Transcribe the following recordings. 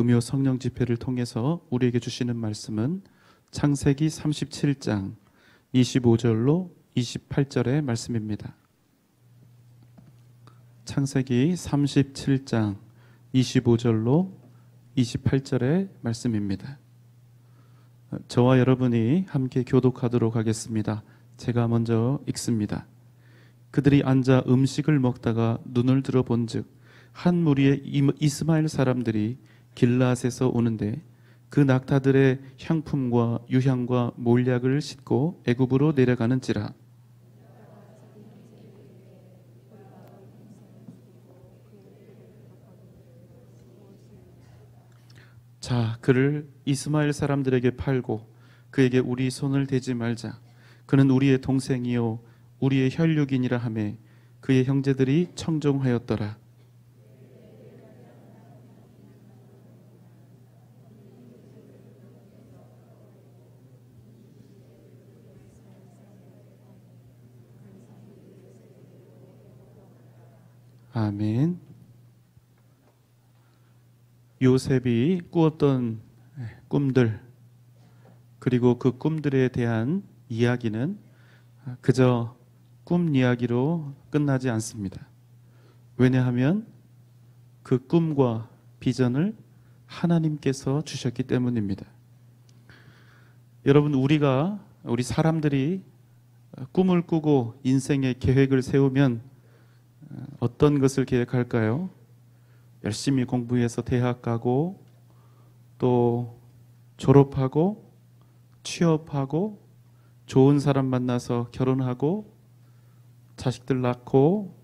금요 성령 집회를 통해서 우리에게 주시는 말씀은 창세기 37장 25절로 28절의 말씀입니다. 창세기 37장 25절로 28절의 말씀입니다. 저와 여러분이 함께 교독하도록 하겠습니다. 제가 먼저 읽습니다. 그들이 앉아 음식을 먹다가 눈을 들어본즉 한 무리의 이스마엘 사람들이 길라앗에서 오는데 그 낙타들의 향품과 유향과 몰약을 싣고 애굽으로 내려가는지라. 자, 그를 이스마엘 사람들에게 팔고 그에게 우리 손을 대지 말자. 그는 우리의 동생이요 우리의 혈육이니라 하매 그의 형제들이 청종하였더라. 아멘. 요셉이 꾸었던 꿈들, 그리고 그 꿈들에 대한 이야기는 그저 꿈 이야기로 끝나지 않습니다. 왜냐하면 그 꿈과 비전을 하나님께서 주셨기 때문입니다. 여러분, 우리 사람들이 꿈을 꾸고 인생의 계획을 세우면 어떤 것을 계획할까요? 열심히 공부해서 대학 가고 또 졸업하고 취업하고 좋은 사람 만나서 결혼하고 자식들 낳고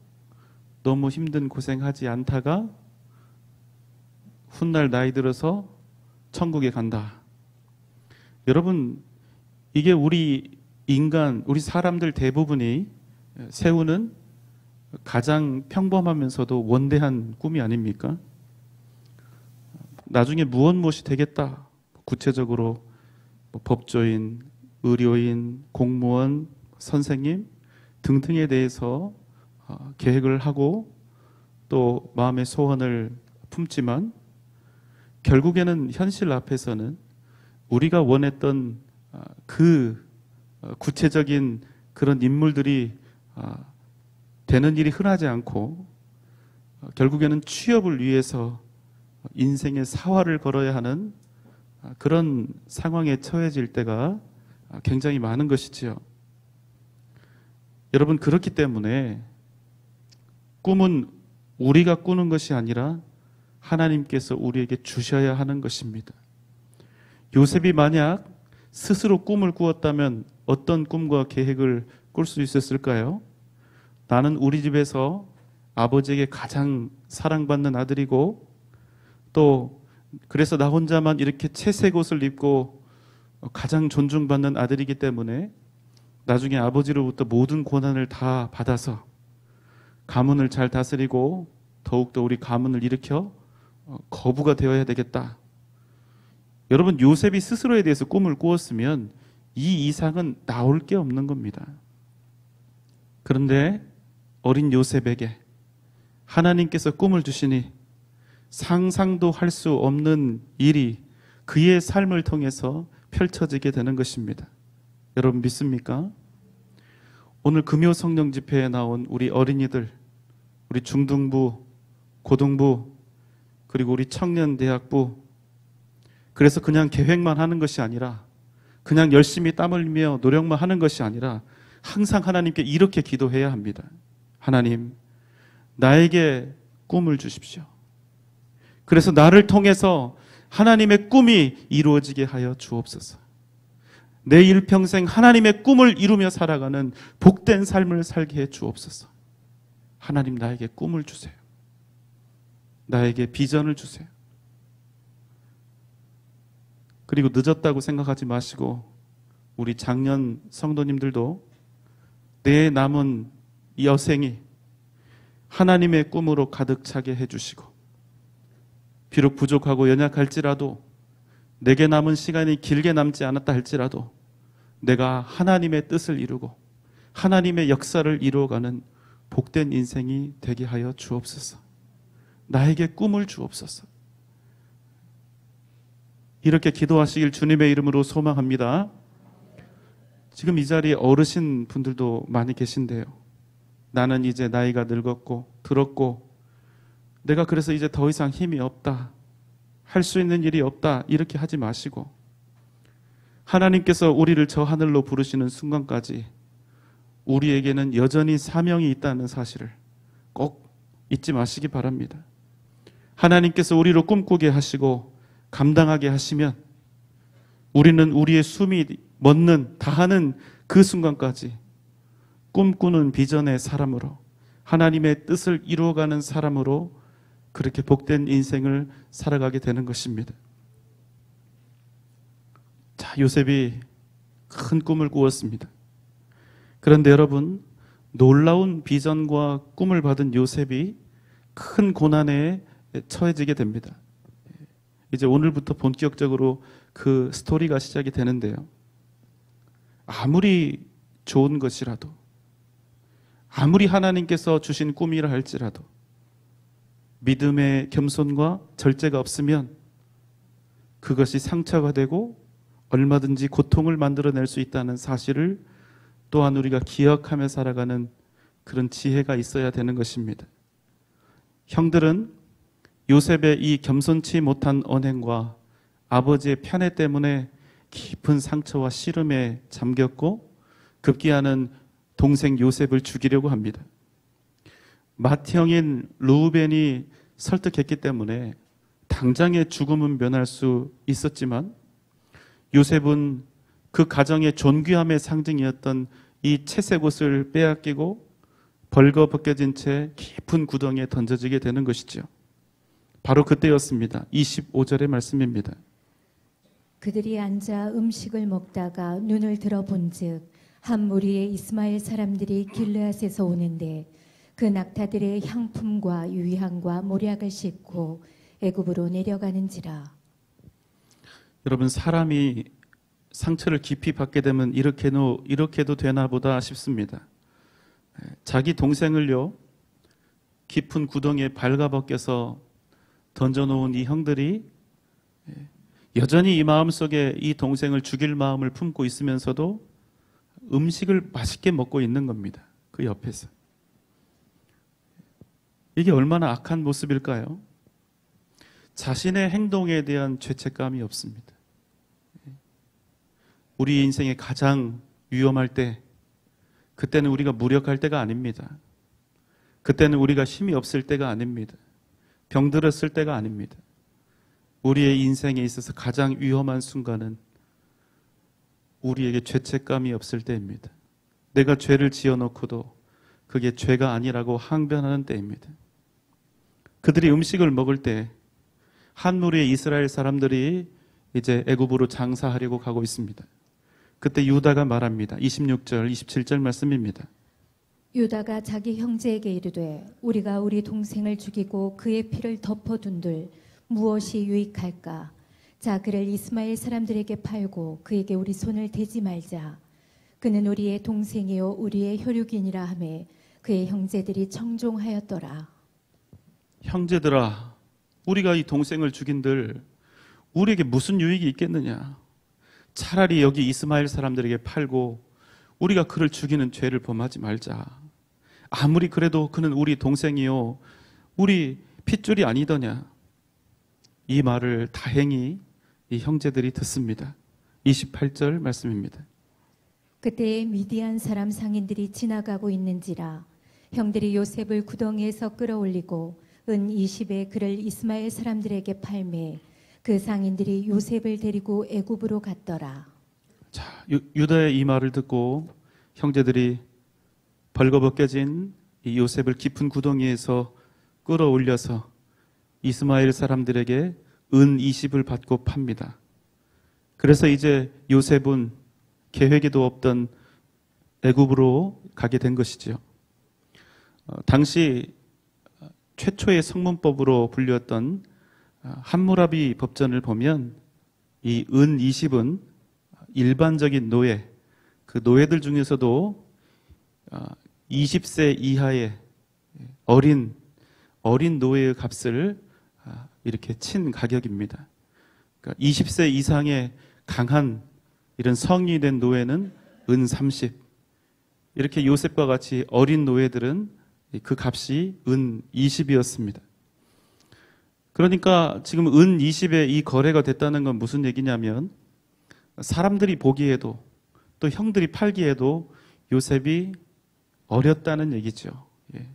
너무 힘든 고생하지 않다가 훗날 나이 들어서 천국에 간다. 여러분, 이게 우리 사람들 대부분이 세우는 가장 평범하면서도 원대한 꿈이 아닙니까? 나중에 무엇이 되겠다. 구체적으로 법조인, 의료인, 공무원, 선생님 등등에 대해서 계획을 하고 또 마음의 소원을 품지만 결국에는 현실 앞에서는 우리가 원했던 그 구체적인 그런 인물들이 되는 일이 흔하지 않고 결국에는 취업을 위해서 인생의 사활을 걸어야 하는 그런 상황에 처해질 때가 굉장히 많은 것이지요. 여러분, 그렇기 때문에 꿈은 우리가 꾸는 것이 아니라 하나님께서 우리에게 주셔야 하는 것입니다. 요셉이 만약 스스로 꿈을 꾸었다면 어떤 꿈과 계획을 꿀 수 있었을까요? 나는 우리 집에서 아버지에게 가장 사랑받는 아들이고 또 그래서 나 혼자만 이렇게 채색 옷을 입고 가장 존중받는 아들이기 때문에 나중에 아버지로부터 모든 권한을 다 받아서 가문을 잘 다스리고 더욱더 우리 가문을 일으켜 거부가 되어야 되겠다. 여러분, 요셉이 스스로에 대해서 꿈을 꾸었으면 이 이상은 나올 게 없는 겁니다. 그런데 어린 요셉에게 하나님께서 꿈을 주시니 상상도 할 수 없는 일이 그의 삶을 통해서 펼쳐지게 되는 것입니다. 여러분, 믿습니까? 오늘 금요 성령 집회에 나온 우리 어린이들, 우리 중등부, 고등부, 그리고 우리 청년대학부, 그래서 그냥 계획만 하는 것이 아니라 그냥 열심히 땀 흘리며 노력만 하는 것이 아니라 항상 하나님께 이렇게 기도해야 합니다. 하나님, 나에게 꿈을 주십시오. 그래서 나를 통해서 하나님의 꿈이 이루어지게 하여 주옵소서. 내 일평생 하나님의 꿈을 이루며 살아가는 복된 삶을 살게 해 주옵소서. 하나님, 나에게 꿈을 주세요. 나에게 비전을 주세요. 그리고 늦었다고 생각하지 마시고 우리 장년 성도님들도 내 남은 여생이 하나님의 꿈으로 가득 차게 해주시고 비록 부족하고 연약할지라도 내게 남은 시간이 길게 남지 않았다 할지라도 내가 하나님의 뜻을 이루고 하나님의 역사를 이루어가는 복된 인생이 되게 하여 주옵소서. 나에게 꿈을 주옵소서. 이렇게 기도하시길 주님의 이름으로 소망합니다. 지금 이 자리에 어르신 분들도 많이 계신데요. 나는 이제 나이가 늙었고 들었고 내가 그래서 이제 더 이상 힘이 없다, 할 수 있는 일이 없다, 이렇게 하지 마시고 하나님께서 우리를 저 하늘로 부르시는 순간까지 우리에게는 여전히 사명이 있다는 사실을 꼭 잊지 마시기 바랍니다. 하나님께서 우리로 꿈꾸게 하시고 감당하게 하시면 우리는 우리의 숨이 다하는 그 순간까지 꿈꾸는 비전의 사람으로, 하나님의 뜻을 이루어가는 사람으로 그렇게 복된 인생을 살아가게 되는 것입니다. 자, 요셉이 큰 꿈을 꾸었습니다. 그런데 여러분, 놀라운 비전과 꿈을 받은 요셉이 큰 고난에 처해지게 됩니다. 이제 오늘부터 본격적으로 그 스토리가 시작이 되는데요. 아무리 좋은 것이라도, 아무리 하나님께서 주신 꿈이라 할지라도 믿음의 겸손과 절제가 없으면 그것이 상처가 되고 얼마든지 고통을 만들어낼 수 있다는 사실을 또한 우리가 기억하며 살아가는 그런 지혜가 있어야 되는 것입니다. 형들은 요셉의 이 겸손치 못한 언행과 아버지의 편애 때문에 깊은 상처와 씨름에 잠겼고 급기야는 동생 요셉을 죽이려고 합니다. 맏형인 르우벤이 설득했기 때문에 당장의 죽음은 면할 수 있었지만 요셉은 그 가정의 존귀함의 상징이었던 이 채색 옷을 빼앗기고 벌거벗겨진 채 깊은 구덩이에 던져지게 되는 것이죠. 바로 그때였습니다. 25절의 말씀입니다. 그들이 앉아 음식을 먹다가 눈을 들어본즉 한 무리의 이스마엘 사람들이 길르앗에서 오는데 그 낙타들의 향품과 유향과 모략을 싣고 애굽으로 내려가는지라. 여러분, 사람이 상처를 깊이 받게 되면 이렇게도 되나 보다 싶습니다. 자기 동생을요, 깊은 구덩이에 발가벗겨서 던져놓은 이 형들이 여전히 이 마음속에 이 동생을 죽일 마음을 품고 있으면서도 음식을 맛있게 먹고 있는 겁니다. 그 옆에서. 이게 얼마나 악한 모습일까요? 자신의 행동에 대한 죄책감이 없습니다. 우리 인생의 가장 위험할 때, 그때는 우리가 무력할 때가 아닙니다. 그때는 우리가 힘이 없을 때가 아닙니다. 병들었을 때가 아닙니다. 우리의 인생에 있어서 가장 위험한 순간은 우리에게 죄책감이 없을 때입니다. 내가 죄를 지어놓고도 그게 죄가 아니라고 항변하는 때입니다. 그들이 음식을 먹을 때 한 무리의 이스라엘 사람들이 이제 애굽으로 장사하려고 가고 있습니다. 그때 유다가 말합니다. 26절, 27절 말씀입니다. 유다가 자기 형제에게 이르되 우리가 우리 동생을 죽이고 그의 피를 덮어둔들 무엇이 유익할까? 자, 그를 이스마엘 사람들에게 팔고 그에게 우리 손을 대지 말자. 그는 우리의 동생이요 우리의 혈육이니라 하매 그의 형제들이 청종하였더라. 형제들아, 우리가 이 동생을 죽인들 우리에게 무슨 유익이 있겠느냐? 차라리 여기 이스마엘 사람들에게 팔고 우리가 그를 죽이는 죄를 범하지 말자. 아무리 그래도 그는 우리 동생이요 우리 핏줄이 아니더냐. 이 말을 다행히 이 형제들이 듣습니다. 28절 말씀입니다. 그때에 미디안 사람 상인들이 지나가고 있는지라 형들이 요셉을 구덩이에서 끌어올리고 은 20에 그를 이스마엘 사람들에게 팔매 그 상인들이 요셉을 데리고 애굽으로 갔더라. 자, 유다의 이 말을 듣고 형제들이 벌거벗겨진 이 요셉을 깊은 구덩이에서 끌어올려서 이스마엘 사람들에게 은 20을 받고 팝니다. 그래서 이제 요셉은 계획에도 없던 애굽으로 가게 된 것이죠. 당시 최초의 성문법으로 불렸던 함무라비 법전을 보면 이 은 20은 일반적인 노예, 그 노예들 중에서도 20세 이하의 어린 노예의 값을 이렇게 친 가격입니다. 그러니까 20세 이상의 강한 이런 성인이 된 노예는 은 30. 이렇게 요셉과 같이 어린 노예들은 그 값이 은 20이었습니다. 그러니까 지금 은 20에 이 거래가 됐다는 건 무슨 얘기냐면 사람들이 보기에도 또 형들이 팔기에도 요셉이 어렸다는 얘기죠. 예.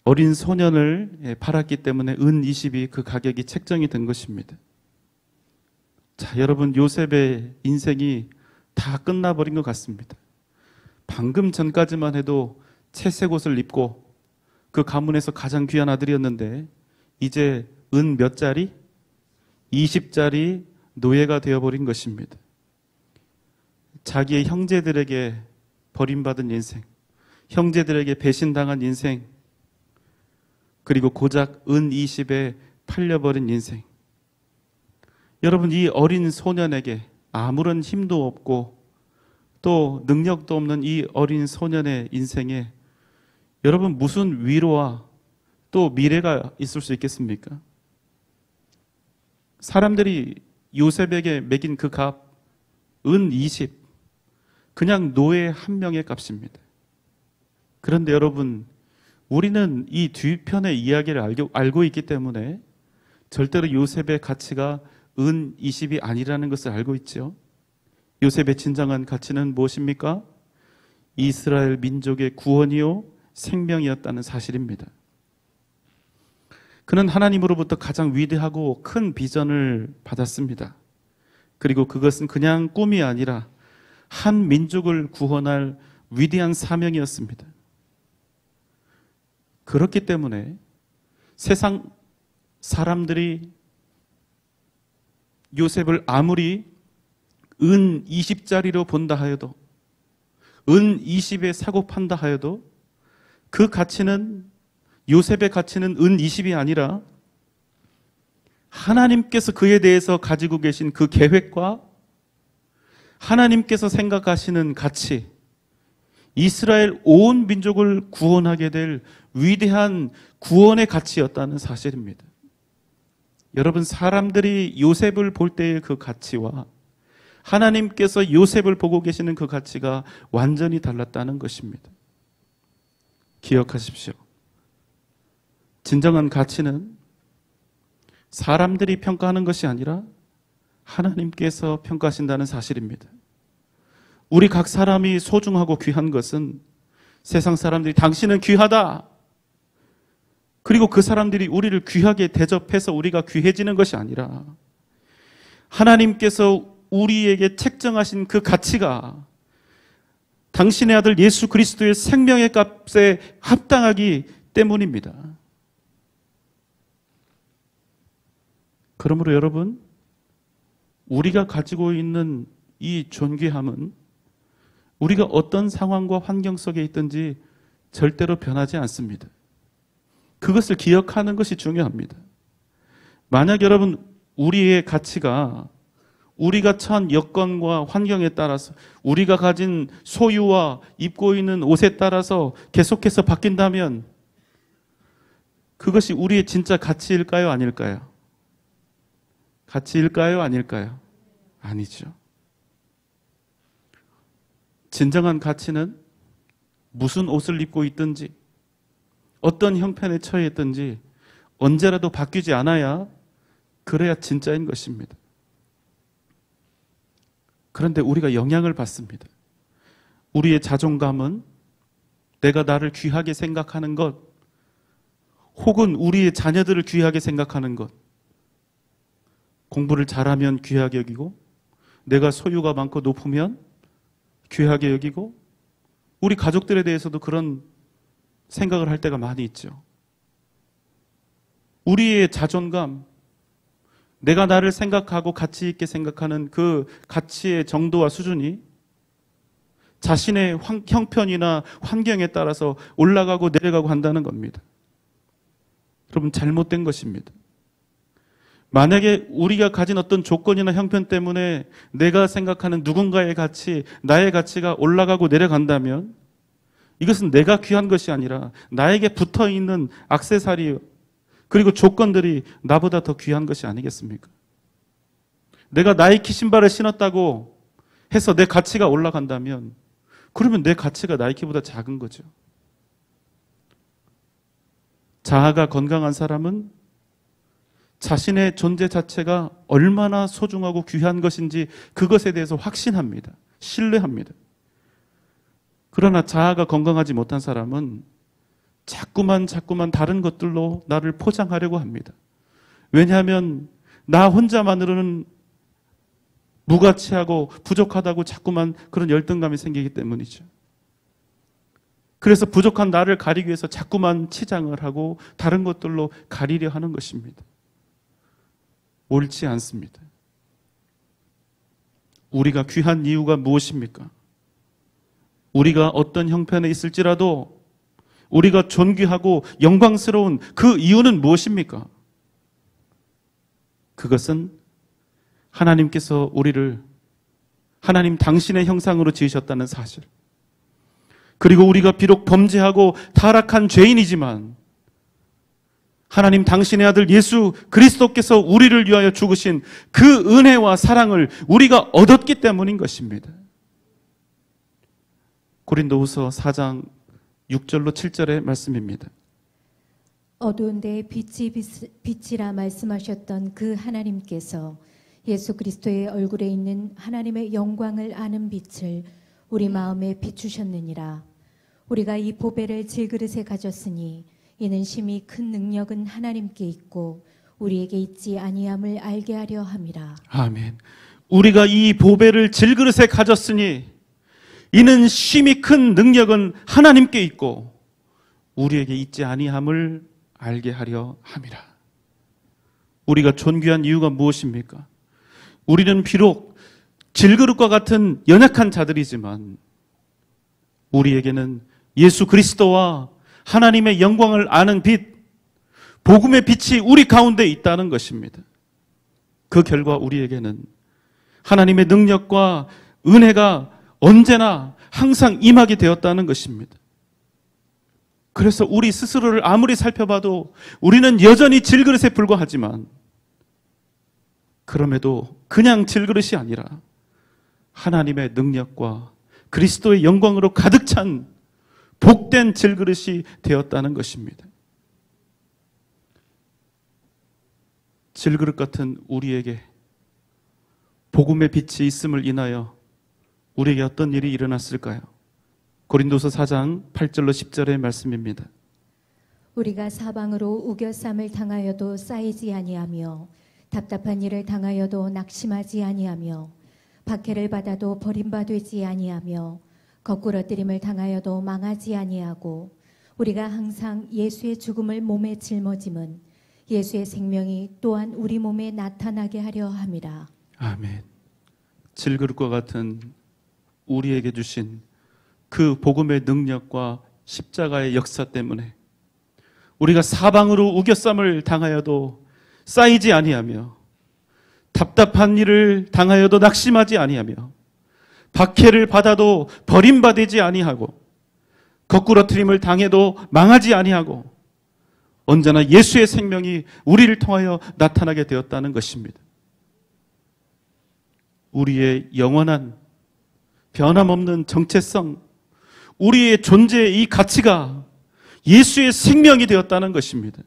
어린 소년을 팔았기 때문에 은 20이 그 가격이 책정이 된 것입니다. 자, 여러분, 요셉의 인생이 다 끝나버린 것 같습니다. 방금 전까지만 해도 채색 옷을 입고 그 가문에서 가장 귀한 아들이었는데 이제 은 몇 짜리? 20짜리 노예가 되어버린 것입니다. 자기의 형제들에게 버림받은 인생, 형제들에게 배신당한 인생, 그리고 고작 은 20에 팔려버린 인생. 여러분, 이 어린 소년에게 아무런 힘도 없고 또 능력도 없는 이 어린 소년의 인생에 여러분 무슨 위로와 또 미래가 있을 수 있겠습니까? 사람들이 요셉에게 매긴 그 값, 은 20, 그냥 노예 한 명의 값입니다. 그런데 여러분, 우리는 이 뒤편의 이야기를 알고 있기 때문에 절대로 요셉의 가치가 은 20이 아니라는 것을 알고 있죠. 요셉의 진정한 가치는 무엇입니까? 이스라엘 민족의 구원이요 생명이었다는 사실입니다. 그는 하나님으로부터 가장 위대하고 큰 비전을 받았습니다. 그리고 그것은 그냥 꿈이 아니라 한 민족을 구원할 위대한 사명이었습니다. 그렇기 때문에 세상 사람들이 요셉을 아무리 은 20짜리로 본다 하여도, 은 20에 사고 판다 하여도 그 가치는, 요셉의 가치는 은 20이 아니라 하나님께서 그에 대해서 가지고 계신 그 계획과 하나님께서 생각하시는 가치, 이스라엘 온 민족을 구원하게 될 위대한 구원의 가치였다는 사실입니다. 여러분, 사람들이 요셉을 볼 때의 그 가치와 하나님께서 요셉을 보고 계시는 그 가치가 완전히 달랐다는 것입니다. 기억하십시오. 진정한 가치는 사람들이 평가하는 것이 아니라 하나님께서 평가하신다는 사실입니다. 우리 각 사람이 소중하고 귀한 것은 세상 사람들이 당신은 귀하다, 그리고 그 사람들이 우리를 귀하게 대접해서 우리가 귀해지는 것이 아니라 하나님께서 우리에게 책정하신 그 가치가 당신의 아들 예수 그리스도의 생명의 값에 합당하기 때문입니다. 그러므로 여러분, 우리가 가지고 있는 이 존귀함은 우리가 어떤 상황과 환경 속에 있든지 절대로 변하지 않습니다. 그것을 기억하는 것이 중요합니다. 만약 여러분, 우리의 가치가 우리가 처한 여건과 환경에 따라서, 우리가 가진 소유와 입고 있는 옷에 따라서 계속해서 바뀐다면 그것이 우리의 진짜 가치일까요? 아닐까요? 가치일까요? 아닐까요? 아니죠. 진정한 가치는 무슨 옷을 입고 있든지 어떤 형편에 처해 있든지 언제라도 바뀌지 않아야, 그래야 진짜인 것입니다. 그런데 우리가 영향을 받습니다. 우리의 자존감은 내가 나를 귀하게 생각하는 것, 혹은 우리의 자녀들을 귀하게 생각하는 것, 공부를 잘하면 귀하게 여기고, 내가 소유가 많고 높으면 귀하게 여기고, 우리 가족들에 대해서도 그런 생각을 할 때가 많이 있죠. 우리의 자존감, 내가 나를 생각하고 가치 있게 생각하는 그 가치의 정도와 수준이 자신의 형편이나 환경에 따라서 올라가고 내려가고 한다는 겁니다. 여러분, 잘못된 것입니다. 만약에 우리가 가진 어떤 조건이나 형편 때문에 내가 생각하는 누군가의 가치, 나의 가치가 올라가고 내려간다면 이것은 내가 귀한 것이 아니라 나에게 붙어있는 액세서리, 그리고 조건들이 나보다 더 귀한 것이 아니겠습니까? 내가 나이키 신발을 신었다고 해서 내 가치가 올라간다면 그러면 내 가치가 나이키보다 작은 거죠. 자아가 건강한 사람은 자신의 존재 자체가 얼마나 소중하고 귀한 것인지 그것에 대해서 확신합니다. 신뢰합니다. 그러나 자아가 건강하지 못한 사람은 자꾸만 다른 것들로 나를 포장하려고 합니다. 왜냐하면 나 혼자만으로는 무가치하고 부족하다고 자꾸만 그런 열등감이 생기기 때문이죠. 그래서 부족한 나를 가리기 위해서 자꾸만 치장을 하고 다른 것들로 가리려 하는 것입니다. 옳지 않습니다. 우리가 귀한 이유가 무엇입니까? 우리가 어떤 형편에 있을지라도 우리가 존귀하고 영광스러운 그 이유는 무엇입니까? 그것은 하나님께서 우리를 하나님 당신의 형상으로 지으셨다는 사실. 그리고 우리가 비록 범죄하고 타락한 죄인이지만 하나님 당신의 아들 예수 그리스도께서 우리를 위하여 죽으신 그 은혜와 사랑을 우리가 얻었기 때문인 것입니다. 고린도후서 4장 6절로 7절의 말씀입니다. 어두운 데에 빛이라 말씀하셨던 그 하나님께서 예수 그리스도의 얼굴에 있는 하나님의 영광을 아는 빛을 우리 마음에 비추셨느니라. 우리가 이 보배를 질그릇에 가졌으니 이는 심히 큰 능력은 하나님께 있고 우리에게 있지 아니함을 알게 하려 함이라. 아멘. 우리가 이 보배를 질그릇에 가졌으니 이는 심히 큰 능력은 하나님께 있고 우리에게 있지 아니함을 알게 하려 함이라. 우리가 존귀한 이유가 무엇입니까? 우리는 비록 질그릇과 같은 연약한 자들이지만 우리에게는 예수 그리스도와 하나님의 영광을 아는 빛, 복음의 빛이 우리 가운데 있다는 것입니다. 그 결과 우리에게는 하나님의 능력과 은혜가 언제나 항상 임하게 되었다는 것입니다. 그래서 우리 스스로를 아무리 살펴봐도 우리는 여전히 질그릇에 불과하지만 그럼에도 그냥 질그릇이 아니라 하나님의 능력과 그리스도의 영광으로 가득 찬 복된 질그릇이 되었다는 것입니다. 질그릇 같은 우리에게 복음의 빛이 있음을 인하여 우리에게 어떤 일이 일어났을까요? 고린도서 4장 8절로 10절의 말씀입니다. 우리가 사방으로 우겨쌈을 당하여도 쌓이지 아니하며 답답한 일을 당하여도 낙심하지 아니하며 박해를 받아도 버림받지 아니하며 거꾸러뜨림을 당하여도 망하지 아니하고 우리가 항상 예수의 죽음을 몸에 짊어짐은 예수의 생명이 또한 우리 몸에 나타나게 하려 함이라. 아멘. 질그릇과 같은 우리에게 주신 그 복음의 능력과 십자가의 역사 때문에 우리가 사방으로 우겨쌈을 당하여도 쌓이지 아니하며 답답한 일을 당하여도 낙심하지 아니하며 박해를 받아도 버림받지 아니하고 거꾸러뜨림을 당해도 망하지 아니하고 언제나 예수의 생명이 우리를 통하여 나타나게 되었다는 것입니다. 우리의 영원한 변함없는 정체성, 우리의 존재의 이 가치가 예수의 생명이 되었다는 것입니다.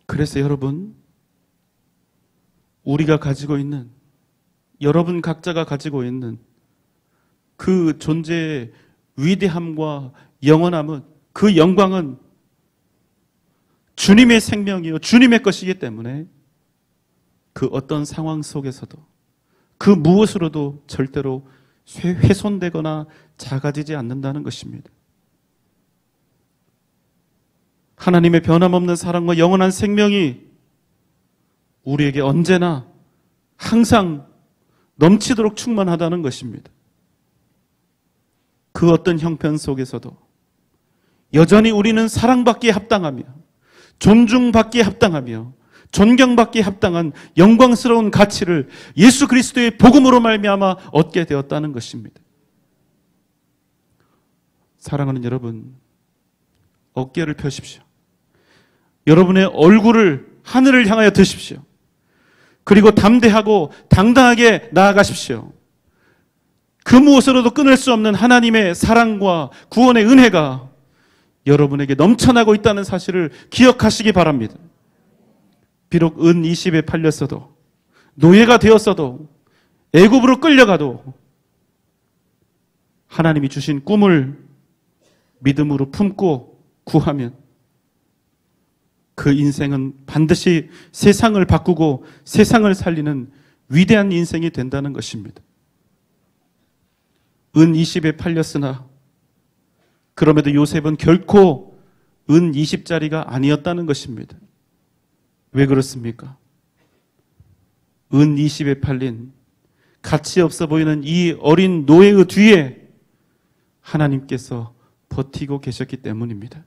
그래서 여러분, 우리가 가지고 있는, 여러분 각자가 가지고 있는 그 존재의 위대함과 영원함은, 그 영광은 주님의 생명이요 주님의 것이기 때문에 그 어떤 상황 속에서도 그 무엇으로도 절대로 훼손되거나 작아지지 않는다는 것입니다. 하나님의 변함없는 사랑과 영원한 생명이 우리에게 언제나 항상 넘치도록 충만하다는 것입니다. 그 어떤 형편 속에서도 여전히 우리는 사랑받기에 합당하며 존중받기에 합당하며 존경받기에 합당한 영광스러운 가치를 예수 그리스도의 복음으로 말미암아 얻게 되었다는 것입니다. 사랑하는 여러분, 어깨를 펴십시오. 여러분의 얼굴을 하늘을 향하여 드십시오. 그리고 담대하고 당당하게 나아가십시오. 그 무엇으로도 끊을 수 없는 하나님의 사랑과 구원의 은혜가 여러분에게 넘쳐나고 있다는 사실을 기억하시기 바랍니다. 비록 은 20에 팔렸어도, 노예가 되었어도, 애굽으로 끌려가도 하나님이 주신 꿈을 믿음으로 품고 구하면 그 인생은 반드시 세상을 바꾸고 세상을 살리는 위대한 인생이 된다는 것입니다. 은 20에 팔렸으나 그럼에도 요셉은 결코 은 20짜리가 아니었다는 것입니다. 왜 그렇습니까? 은 20에 팔린 가치 없어 보이는 이 어린 노예의 뒤에 하나님께서 버티고 계셨기 때문입니다.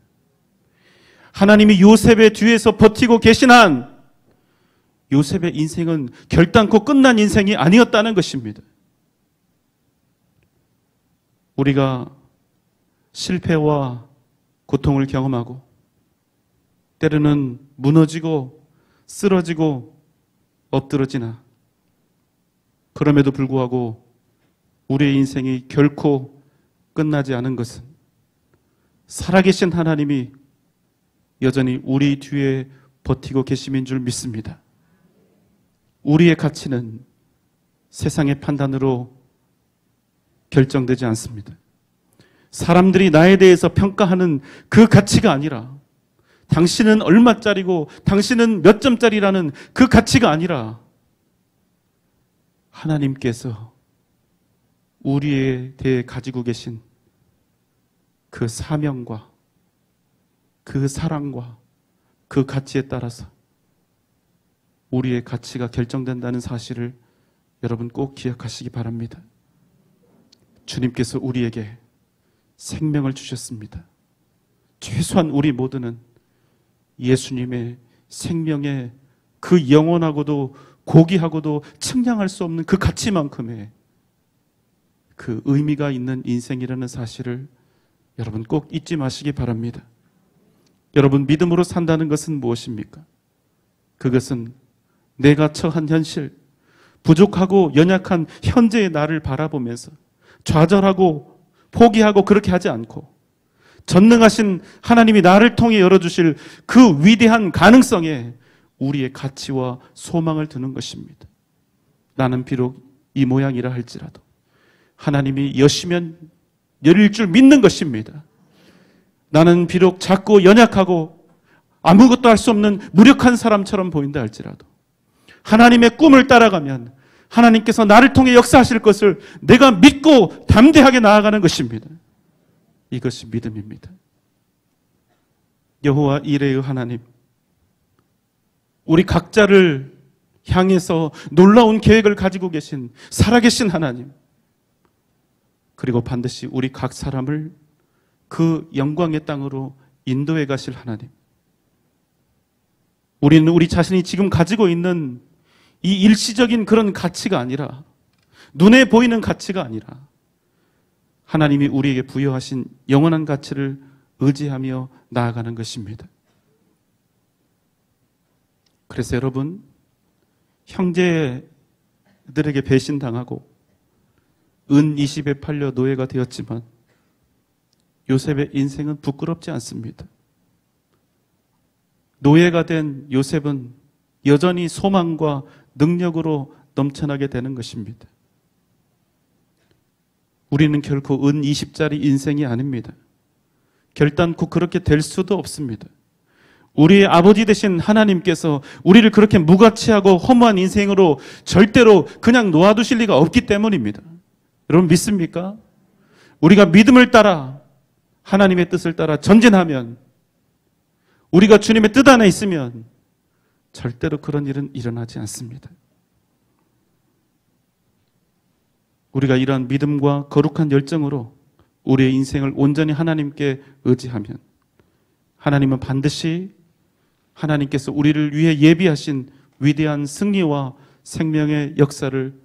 하나님이 요셉의 뒤에서 버티고 계신 한 요셉의 인생은 결단코 끝난 인생이 아니었다는 것입니다. 우리가 실패와 고통을 경험하고 때로는 무너지고 쓰러지고 엎드러지나 그럼에도 불구하고 우리의 인생이 결코 끝나지 않은 것은 살아계신 하나님이 여전히 우리 뒤에 버티고 계심인 줄 믿습니다. 우리의 가치는 세상의 판단으로 결정되지 않습니다. 사람들이 나에 대해서 평가하는 그 가치가 아니라 당신은 얼마짜리고 당신은 몇 점짜리라는 그 가치가 아니라 하나님께서 우리에 대해 가지고 계신 그 사명과 그 사랑과 그 가치에 따라서 우리의 가치가 결정된다는 사실을 여러분 꼭 기억하시기 바랍니다. 주님께서 우리에게 생명을 주셨습니다. 최소한 우리 모두는 예수님의 생명의 그 영원하고도 고귀하고도 측량할 수 없는 그 가치만큼의 그 의미가 있는 인생이라는 사실을 여러분 꼭 잊지 마시기 바랍니다. 여러분 믿음으로 산다는 것은 무엇입니까? 그것은 내가 처한 현실, 부족하고 연약한 현재의 나를 바라보면서 좌절하고 포기하고 그렇게 하지 않고 전능하신 하나님이 나를 통해 열어주실 그 위대한 가능성에 우리의 가치와 소망을 두는 것입니다. 나는 비록 이 모양이라 할지라도 하나님이 여시면 열릴 줄 믿는 것입니다. 나는 비록 작고 연약하고 아무것도 할 수 없는 무력한 사람처럼 보인다 할지라도 하나님의 꿈을 따라가면 하나님께서 나를 통해 역사하실 것을 내가 믿고 담대하게 나아가는 것입니다. 이것이 믿음입니다. 여호와 이레의 하나님, 우리 각자를 향해서 놀라운 계획을 가지고 계신 살아계신 하나님, 그리고 반드시 우리 각 사람을 그 영광의 땅으로 인도해 가실 하나님. 우리는 우리 자신이 지금 가지고 있는 이 일시적인 그런 가치가 아니라, 눈에 보이는 가치가 아니라 하나님이 우리에게 부여하신 영원한 가치를 의지하며 나아가는 것입니다. 그래서 여러분, 형제들에게 배신당하고 은 20에 팔려 노예가 되었지만 요셉의 인생은 부끄럽지 않습니다. 노예가 된 요셉은 여전히 소망과 능력으로 넘쳐나게 되는 것입니다. 우리는 결코 은 20짜리 인생이 아닙니다. 결단코 그렇게 될 수도 없습니다. 우리의 아버지 되신 하나님께서 우리를 그렇게 무가치하고 허무한 인생으로 절대로 그냥 놓아두실 리가 없기 때문입니다. 여러분 믿습니까? 우리가 믿음을 따라 하나님의 뜻을 따라 전진하면, 우리가 주님의 뜻 안에 있으면 절대로 그런 일은 일어나지 않습니다. 우리가 이러한 믿음과 거룩한 열정으로 우리의 인생을 온전히 하나님께 의지하면 하나님은 반드시 하나님께서 우리를 위해 예비하신 위대한 승리와 생명의 역사를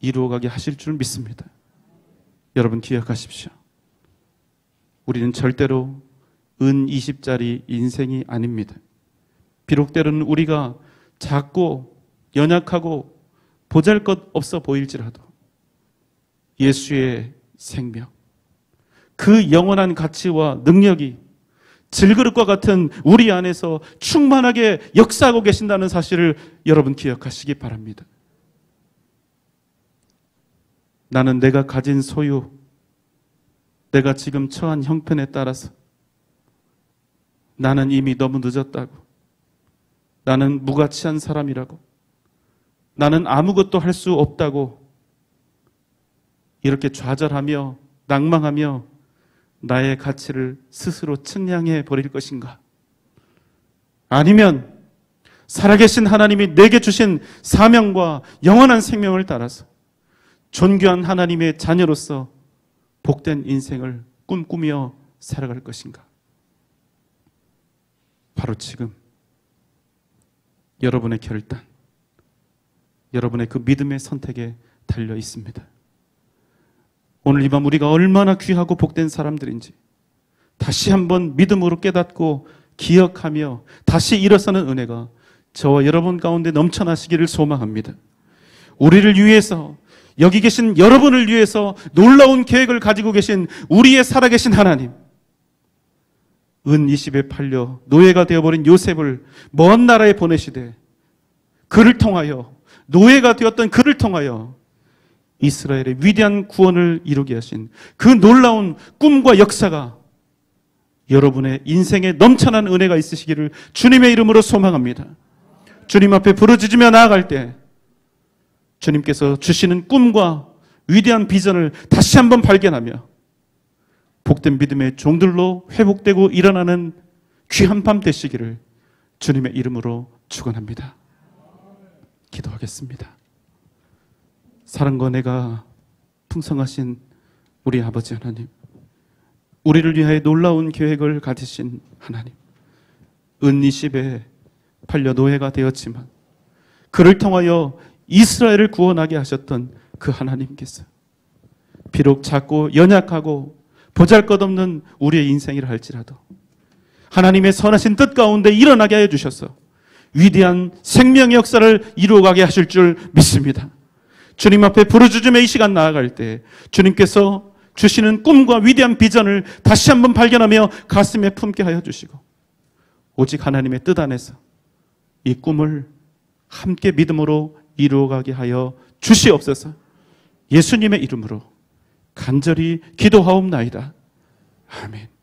이루어가게 하실 줄 믿습니다. 여러분 기억하십시오. 우리는 절대로 은 20짜리 인생이 아닙니다. 비록 때로는 우리가 작고 연약하고 보잘것없어 보일지라도 예수의 생명, 그 영원한 가치와 능력이 질그릇과 같은 우리 안에서 충만하게 역사하고 계신다는 사실을 여러분 기억하시기 바랍니다. 나는 내가 가진 소유, 내가 지금 처한 형편에 따라서 나는 이미 너무 늦었다고, 나는 무가치한 사람이라고, 나는 아무것도 할 수 없다고 이렇게 좌절하며 낭망하며 나의 가치를 스스로 측량해 버릴 것인가? 아니면 살아계신 하나님이 내게 주신 사명과 영원한 생명을 따라서 존귀한 하나님의 자녀로서 복된 인생을 꿈꾸며 살아갈 것인가? 바로 지금 여러분의 결단, 여러분의 그 믿음의 선택에 달려 있습니다. 오늘 이 밤 우리가 얼마나 귀하고 복된 사람들인지 다시 한번 믿음으로 깨닫고 기억하며 다시 일어서는 은혜가 저와 여러분 가운데 넘쳐나시기를 소망합니다. 우리를 위해서, 여기 계신 여러분을 위해서 놀라운 계획을 가지고 계신 우리의 살아계신 하나님, 은 20에 팔려 노예가 되어버린 요셉을 먼 나라에 보내시되 그를 통하여, 노예가 되었던 그를 통하여 이스라엘의 위대한 구원을 이루게 하신 그 놀라운 꿈과 역사가 여러분의 인생에 넘쳐난 은혜가 있으시기를 주님의 이름으로 소망합니다. 주님 앞에 부르짖으며 나아갈 때 주님께서 주시는 꿈과 위대한 비전을 다시 한번 발견하며 복된 믿음의 종들로 회복되고 일어나는 귀한 밤 되시기를 주님의 이름으로 축원합니다. 기도하겠습니다. 사랑과 은혜가 풍성하신 우리 아버지 하나님, 우리를 위하여 놀라운 계획을 가지신 하나님, 은 20에 팔려 노예가 되었지만 그를 통하여 이스라엘을 구원하게 하셨던 그 하나님께서 비록 작고 연약하고 보잘것없는 우리의 인생이라 할지라도 하나님의 선하신 뜻 가운데 일어나게 하여 주셔서 위대한 생명의 역사를 이루어가게 하실 줄 믿습니다. 주님 앞에 부르짖으며 이 시간 나아갈 때 주님께서 주시는 꿈과 위대한 비전을 다시 한번 발견하며 가슴에 품게 하여 주시고 오직 하나님의 뜻 안에서 이 꿈을 함께 믿음으로 이루어가게 하여 주시옵소서. 예수님의 이름으로 간절히 기도하옵나이다. 아멘.